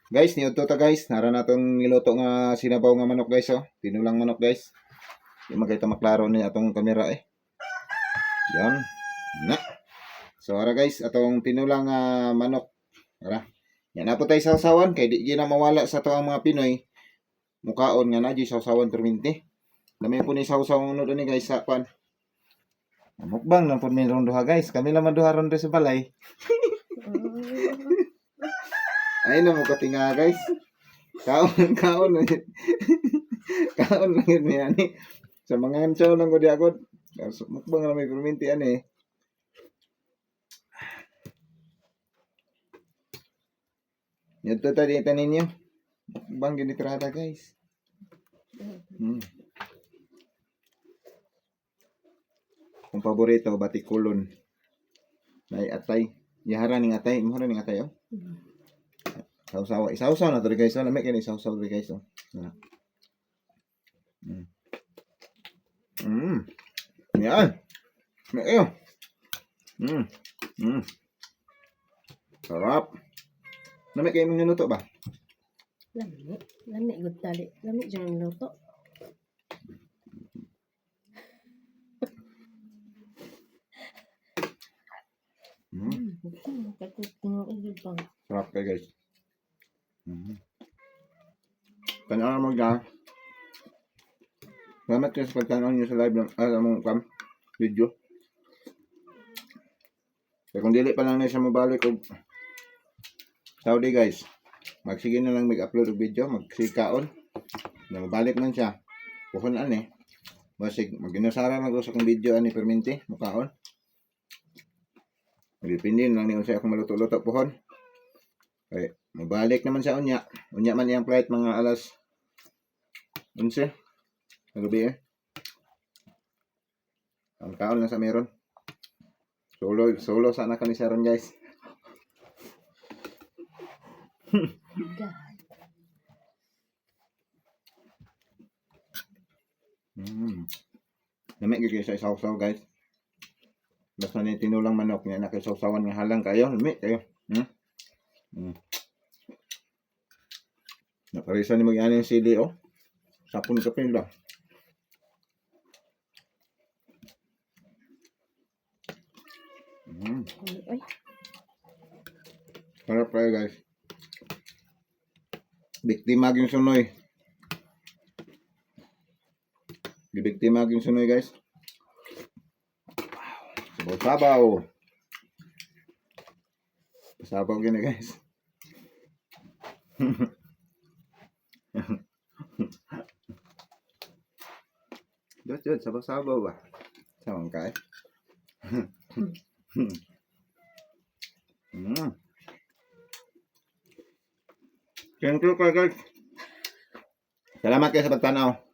Guys, niudto ta guys. Nara natong niluto nga sinabaw nga manok guys oh. Tinulang manok guys. Di magkita maklaro ni atong kamera eh. Yan. Na. So ara guys, atong tinulang manok. Ara. Yan na po tayo sausawan kay di na mawala sa to ang mga Pinoy. Mukaon nga na di sausawan perminti. Dami po ni sausaw ang ni guys sa kwan. Mukbang lang po may duha guys. Kami lang duha ron sa balay. Ay na mo katinga guys. Kaon kaon kaon lang yun niya ni. Sa mga emsaw lang ko di agad. Mukbang lang may perminti ani. Ito tadi tanin niyo. Bang ginitrada guys. Kung paborito batikulon. Nay atay. Yahara ning atay, mo ning atay oh. Sausaw, isausaw na to guys, lamig kini sausaw guys oh. Yan. Ayo. Sarap. Lamig kayo mong niluto ba? Lami gud tali. Lami jud ang luto. Sarap kayo guys. Tanaw mo dyan. Salamat kayo sa pagtanaw nyo sa live ng video. Kaya kung dili pa lang na siya mabalik og Saudi guys, magsige na lang mag-upload og video, magsikaon. Na mabalik man siya. Puhon ani. Basig maginusara na ko sa kong video ani perminti, mukaon. Depende lang ni unsay akong maluto-luto puhon. Okay, mabalik naman siya unya. Unya man iyang flight mga alas 11 ng gabi eh. Ang kaon na sa meron. Solo sana kami sa ron guys. Lamig gyud sa sausaw guys. Basta ni tinulang manok niya nakisawsawan nga halang kayo, lamig kayo. Naparisa ni mag-ani yung sili oh. Sapon ka pin ba? Sarap kayo guys. Biktima yung sunoy. Biktima yung sunoy guys. Sabaw. Sabaw gini guys. Dot, sabaw ba? Sawang kay. Thank you guys. Salamat kayo sa pagtanaw.